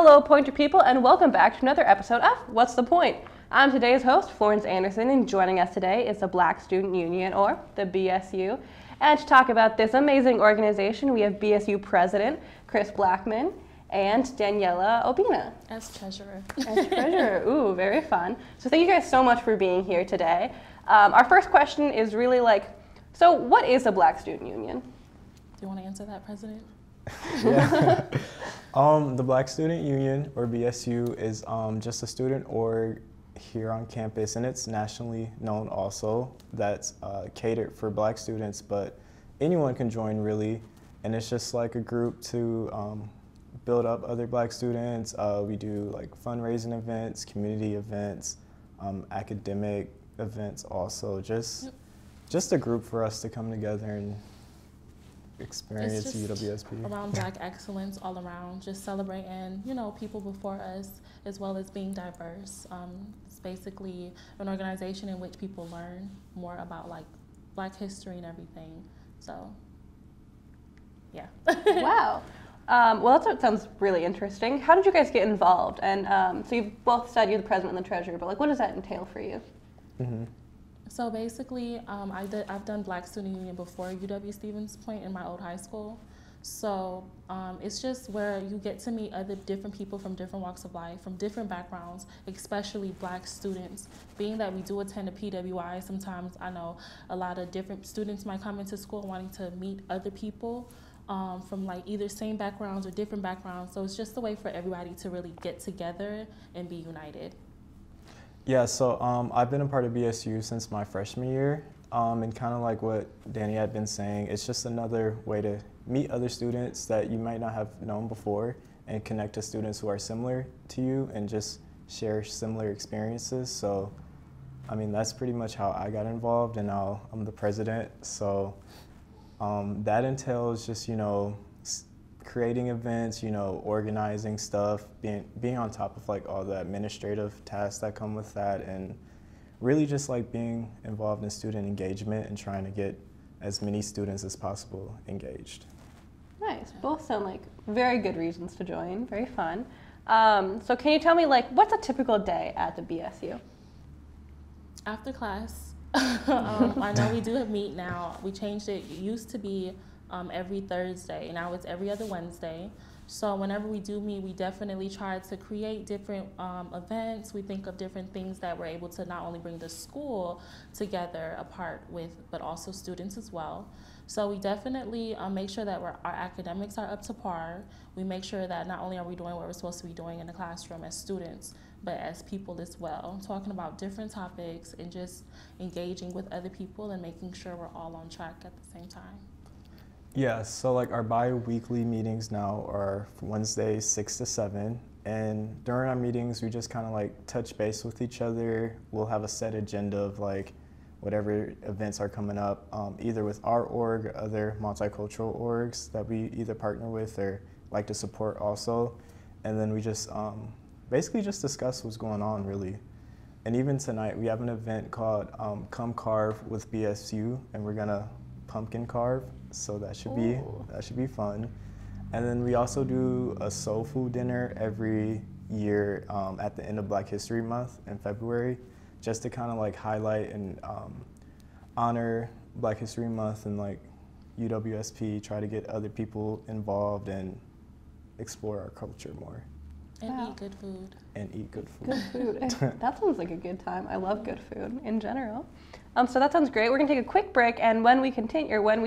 Hello, Pointer people, and welcome back to another episode of What's the Point? I'm today's host, Florence Anderson, and joining us today is the Black Student Union, or the BSU. And to talk about this amazing organization, we have BSU President Chris Blackman and Daniela Obina. As treasurer. As treasurer. Ooh, very fun. So thank you guys so much for being here today. Our first question is really so what is the Black Student Union? Do you want to answer that, President? Yeah. The Black Student Union, or BSU, is just a student org here on campus, and it's nationally known also. That's catered for Black students, but anyone can join really, and it's just like a group to build up other Black students. We do like fundraising events, community events, academic events also, just a group for us to come together and experience UWSP. Around Black excellence all around, just celebrating, people before us, as well as being diverse. It's basically an organization in which people learn more about Black history and everything. So, yeah. Wow. Well, that sounds really interesting. How did you guys get involved? And so you've both said you're the president and the treasurer, but what does that entail for you? Mm-hmm. So basically, I've done Black Student Union before UW-Stevens Point in my old high school. So it's just where you get to meet other different people from different walks of life, from different backgrounds, especially Black students. Being that we do attend a PWI, sometimes I know a lot of different students might come into school wanting to meet other people from either same backgrounds or different backgrounds. So it's just a way for everybody to really get together and be united. Yeah, so I've been a part of BSU since my freshman year, and kind of like what Danny had been saying, it's just another way to meet other students that you might not have known before and connect to students who are similar to you and just share similar experiences. So, I mean, that's pretty much how I got involved, and now I'm the president. So that entails just, creating events, organizing stuff, being on top of all the administrative tasks that come with that, and really just being involved in student engagement and trying to get as many students as possible engaged. Nice. Both sound like very good reasons to join. Very fun. So can you tell me what's a typical day at the BSU? After class, I know we do meet now. We changed it. It used to be every Thursday, and now it's every other Wednesday. So whenever we do meet, we definitely try to create different events. We think of different things that we're able to not only bring the school together apart with, but also students as well. So we definitely make sure that our academics are up to par. We make sure that not only are we doing what we're supposed to be doing in the classroom as students, but as people as well, talking about different topics and just engaging with other people and making sure we're all on track at the same time. Yeah, so our bi-weekly meetings now are Wednesdays 6 to 7, and during our meetings we just kind of touch base with each other. We'll have a set agenda of whatever events are coming up, either with our org or other multicultural orgs that we either partner with or like to support also, and then we just basically just discuss what's going on really. And even tonight we have an event called Come Carve with BSU, and we're gonna pumpkin carve, so that should be fun. And then we also do a soul food dinner every year at the end of Black History Month in February, just to kind of highlight and honor Black History Month and UWSP, try to get other people involved and explore our culture more. And eat good food. And eat good food. Good food. That sounds like a good time. I love good food in general. So that sounds great. We're going to take a quick break, and when we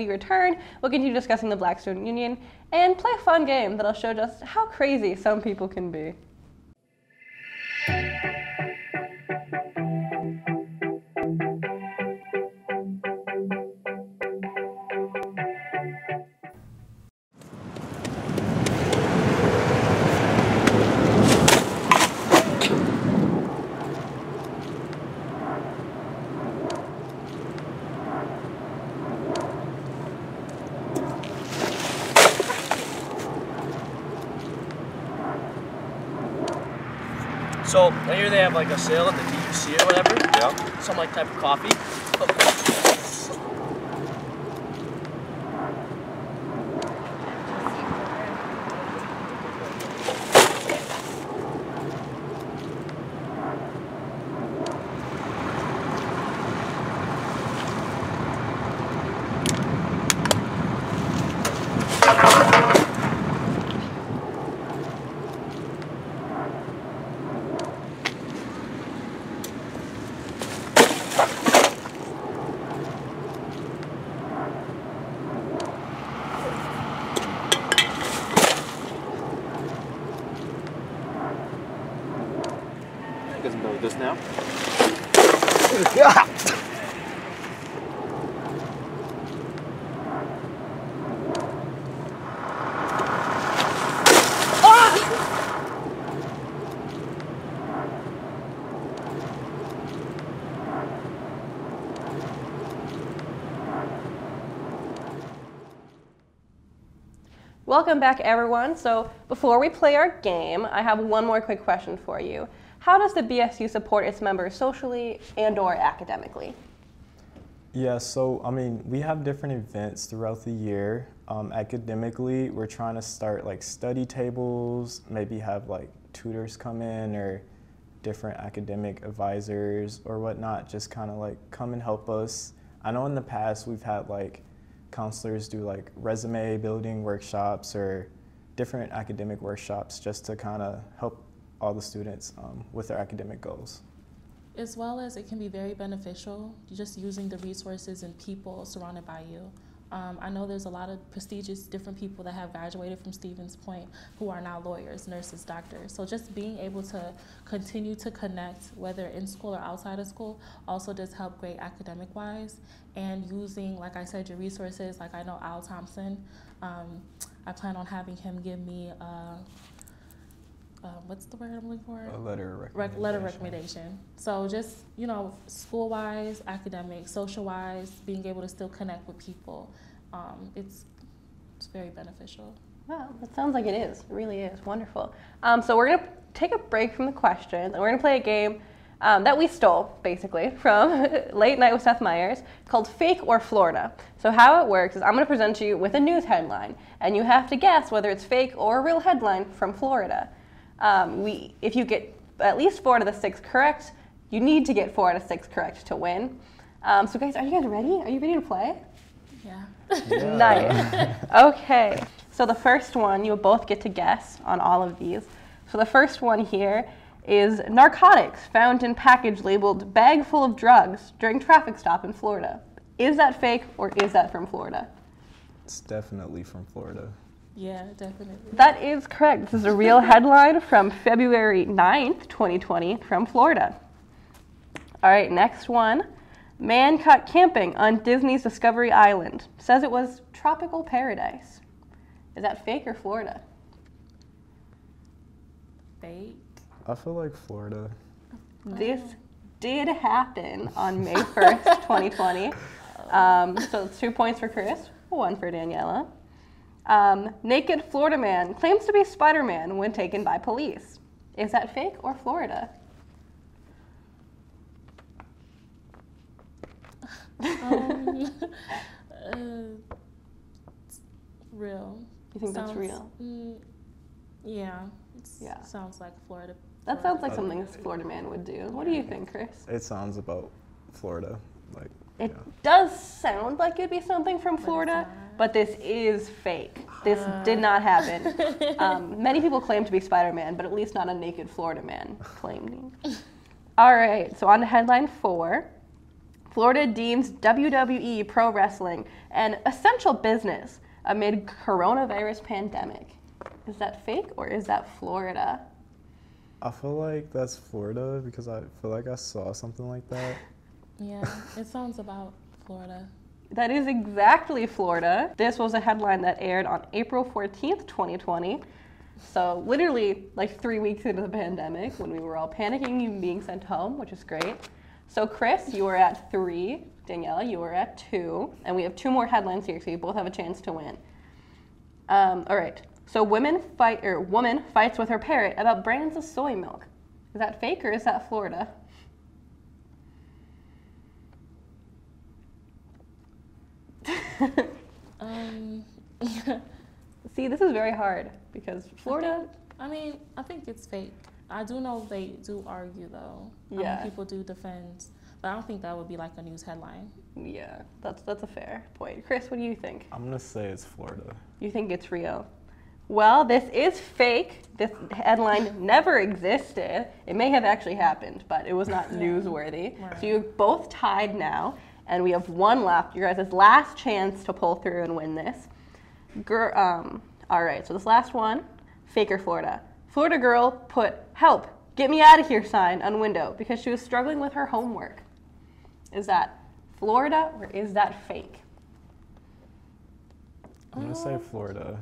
return, we'll continue discussing the Black Student Union and play a fun game that'll show just how crazy some people can be. So I hear they have a sale at the DUC or whatever. Yeah. Some type of coffee. this now. Welcome back, everyone. So before we play our game, I have one more quick question for you. How does the BSU support its members socially and/or academically? Yeah, so I mean, we have different events throughout the year. Academically, we're trying to start like study tables, maybe have like tutors come in or different academic advisors or whatnot, just kind of like come and help us. I know in the past we've had like counselors do like resume building workshops or different academic workshops just to kind of help all the students with their academic goals. As well as it can be very beneficial just using the resources and people surrounded by you. I know there's a lot of prestigious different people that have graduated from Stevens Point who are now lawyers, nurses, doctors. So just being able to continue to connect, whether in school or outside of school, also does help great academic-wise. And using, like I said, your resources, like I know Al Thompson, I plan on having him give me what's the word I'm looking for? A letter of recommendation. Letter of recommendation. So just, you know, school-wise, academic, social-wise, being able to still connect with people, it's very beneficial. Wow, that sounds like it is. It really is. Wonderful. So we're going to take a break from the questions, and we're going to play a game that we stole, basically, from Late Night with Seth Meyers, called Fake or Florida. So how it works is I'm going to present you with a news headline, and you have to guess whether it's fake or a real headline from Florida. If you get at least 4 out of the 6 correct, you need to get 4 out of 6 correct to win. So guys, are you guys ready? Are you ready to play? Yeah. Nice. Okay. So the first one, you'll both get to guess on all of these. So the first one here is narcotics found in package labeled bag full of drugs during traffic stop in Florida. Is that fake or is that from Florida? It's definitely from Florida. Yeah, definitely. That is correct. This is a real headline from February 9th, 2020 from Florida. All right, next one. Man caught camping on Disney's Discovery Island. Says it was tropical paradise. Is that fake or Florida? Fake. I feel like Florida. This did happen on May 1st, 2020. So it's 2 points for Chris, 1 for Daniela. Naked Florida man claims to be Spider-Man when taken by police. Is that fake or Florida? Real. You think that's real? Yeah. Yeah. Sounds like Florida. That sounds like something a Florida man would do. What do you think, Chris? It sounds about Florida. Like It does sound like it'd be something from Florida, but this is fake. This did not happen. Many people claim to be Spider-Man, but at least not a naked Florida man claiming. All right, so on to headline 4. Florida deems WWE pro wrestling an essential business amid coronavirus pandemic. Is that fake or is that Florida? I feel like that's Florida because I feel like I saw something like that. Yeah, it sounds about Florida. That is exactly Florida. This was a headline that aired on April 14th, 2020. So literally like 3 weeks into the pandemic when we were all panicking and being sent home, which is great. So Chris, you were at 3. Daniela, you were at 2. And we have 2 more headlines here, so you both have a chance to win. All right. So woman fights with her parrot about brands of soy milk. Is that fake or is that Florida? See, this is very hard because Florida. I think it's fake. I do know they do argue though. Yeah. People do defend, but I don't think that would be like a news headline. Yeah, that's a fair point. Chris, what do you think? I'm gonna say it's Florida. You think it's real? Well, this is fake. This headline never existed. It may have actually happened, but it was not newsworthy. Right. So you're both tied now, and we have 1 left. Your guys' last chance to pull through and win this. All right, so this last one, fake or Florida? Florida girl put help "Get me out of here" sign on window because she was struggling with her homework. Is that Florida or is that fake? I'm gonna say Florida.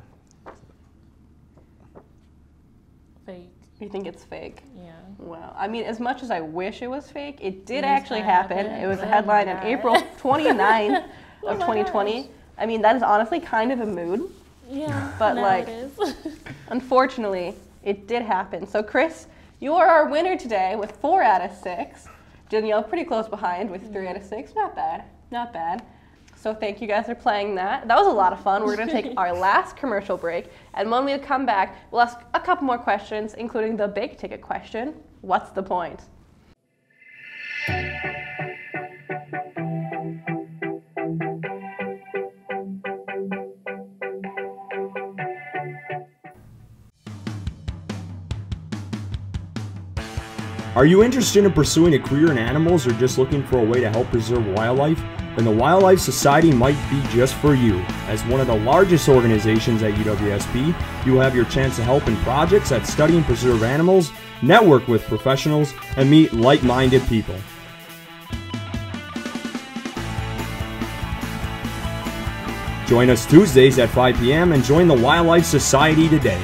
Fake. You think it's fake? Yeah. Well, I mean, as much as I wish it was fake, it did It actually happen. happened. It was a Oh headline my on God. April 29 Oh of my 2020. gosh. I mean, that is honestly kind of a mood. Yeah. But, now like, it is. Unfortunately, it did happen. So, Chris, you are our winner today with 4 out of 6. Danielle, pretty close behind with 3 out of 6. Not bad. Not bad. So thank you guys for playing that. That was a lot of fun. We're going to take our last commercial break. And when we come back, we'll ask a couple more questions, including the big ticket question. What's the point? Are you interested in pursuing a career in animals or just looking for a way to help preserve wildlife? Then the Wildlife Society might be just for you. As one of the largest organizations at UWSP, you will have your chance to help in projects that study and preserve animals, network with professionals, and meet like-minded people. Join us Tuesdays at 5 p.m. and join the Wildlife Society today.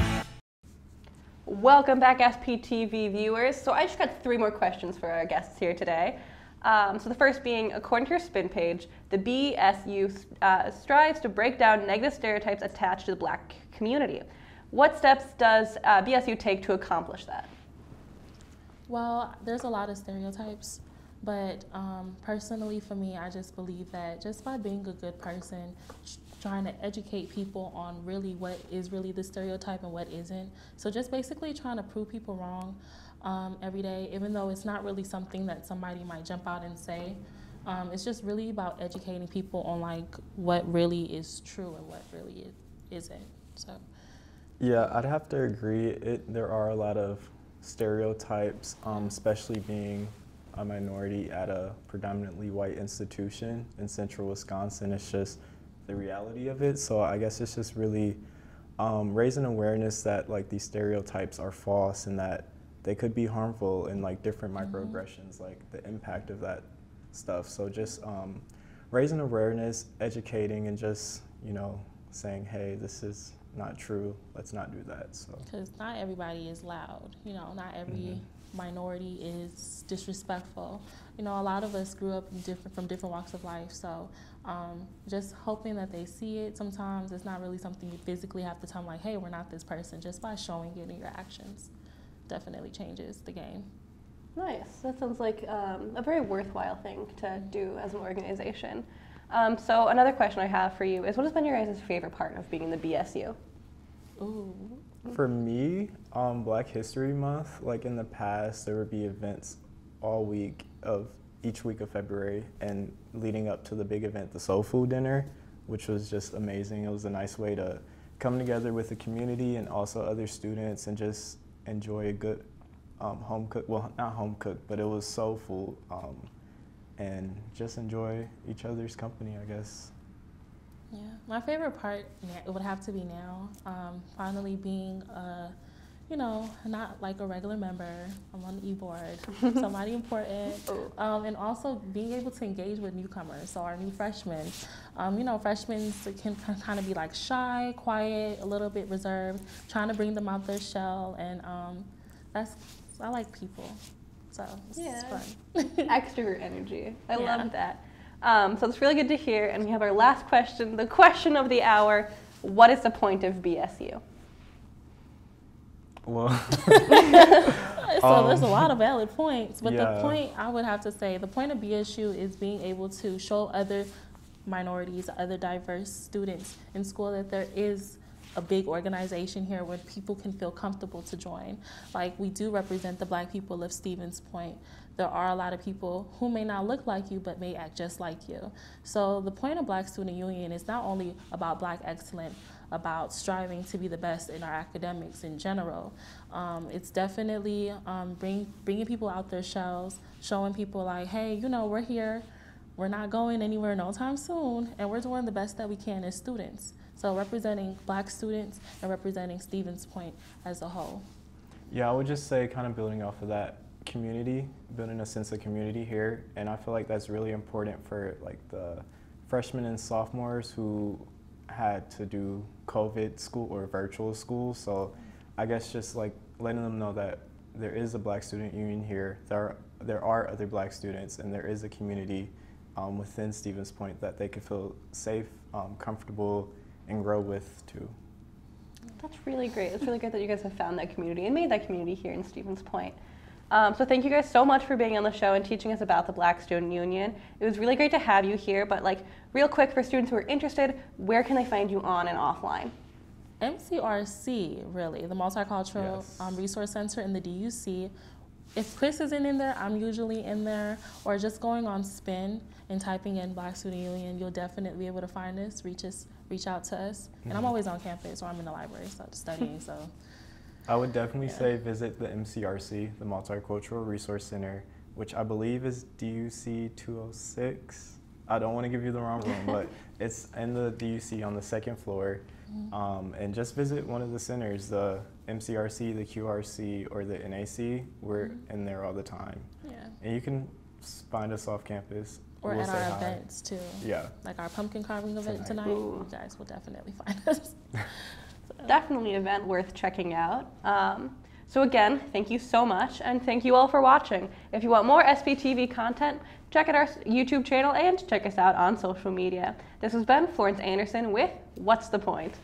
Welcome back, SPTV viewers. So I just got 3 more questions for our guests here today. So the first being, according to your spin page, the BSU strives to break down negative stereotypes attached to the Black community. What steps does BSU take to accomplish that? Well, there's a lot of stereotypes, but personally for me, I just believe that just by being a good person, trying to educate people on really what is really the stereotype and what isn't. So just basically trying to prove people wrong every day, even though it's not really something that somebody might jump out and say. It's just really about educating people on like what really is true and what really isn't. So. Yeah, I'd have to agree. There are a lot of stereotypes, especially being a minority at a predominantly white institution in central Wisconsin. It's just the reality of it. So I guess it's just really raising awareness that like these stereotypes are false and that they could be harmful in like different microaggressions, like the impact of that stuff. So just raising awareness, educating, and just, you know, saying, hey, this is not true, let's not do that. So Because not everybody is loud, you know, not every minority is disrespectful. You know, a lot of us grew up from different walks of life, so just hoping that they see it. Sometimes it's not really something you physically have to tell them, like, hey, we're not this person. Just by showing it in your actions definitely changes the game. Nice. That sounds like a very worthwhile thing to do as an organization. So another question I have for you is, what has been your guys' favorite part of being in the BSU? Ooh. for me, Black History Month, like in the past, there would be events all week of each week of February and leading up to the big event, the Soul Food Dinner, which was just amazing. It was a nice way to come together with the community and also other students and just enjoy a good home cook, well, not home cooked, but it was soul food, and just enjoy each other's company, I guess. Yeah, my favorite part, it would have to be now, finally being, you know, not like a regular member. I'm on the e-board, somebody important, and also being able to engage with newcomers, so our new freshmen. You know, freshmen can kind of be like shy, quiet, a little bit reserved, trying to bring them out their shell, and I like people, so it's fun. Extrovert energy. I Yeah. love that. So it's really good to hear. And we have our last question, the question of the hour. What is the point of BSU? Well, So there's a lot of valid points, but yeah. the point, I would have to say, the point of BSU is being able to show other minorities, other diverse students in school that there is a big organization here where people can feel comfortable to join. Like, we do represent the Black people of Stevens Point. There are a lot of people who may not look like you but may act just like you. So the point of Black Student Union is not only about Black excellence, about striving to be the best in our academics in general. It's definitely bringing people out their shells, showing people like, hey, you know, we're here, we're not going anywhere no time soon, and we're doing the best that we can as students. So representing Black students and representing Stevens Point as a whole. Yeah, I would just say kind of building off of that community, building a sense of community here, and I feel like that's really important for like the freshmen and sophomores who had to do COVID school or virtual school. So I guess just like letting them know that there is a Black Student Union here, there are other Black students, and there is a community within Stevens Point that they could feel safe, comfortable, and grow with too. That's really great. It's really great that you guys have found that community and made that community here in Stevens Point. So thank you guys so much for being on the show and teaching us about the Black Student Union. It was really great to have you here, but like real quick for students who are interested, where can they find you on and offline? MCRC, really, the Multicultural Resource Center in the DUC. If Chris isn't in there, I'm usually in there, or just going on Spin and typing in Black Student Union, you'll definitely be able to find us, reach out to us. And I'm always on campus, or I'm in the library studying, so. I would definitely say visit the MCRC, the Multicultural Resource Center, which I believe is DUC 206. I don't want to give you the wrong room, but it's in the DUC on the second floor. And just visit one of the centers, the MCRC, the QRC, or the NAC. We're in there all the time. Yeah. And you can find us off campus. Or at our events too. Yeah. Like our pumpkin carving event tonight. You guys will definitely find us. Definitely an event worth checking out. So again, thank you so much, and thank you all for watching. If you want more SPTV content, check out our YouTube channel and check us out on social media. This has been Florence Anderson with What's the Point?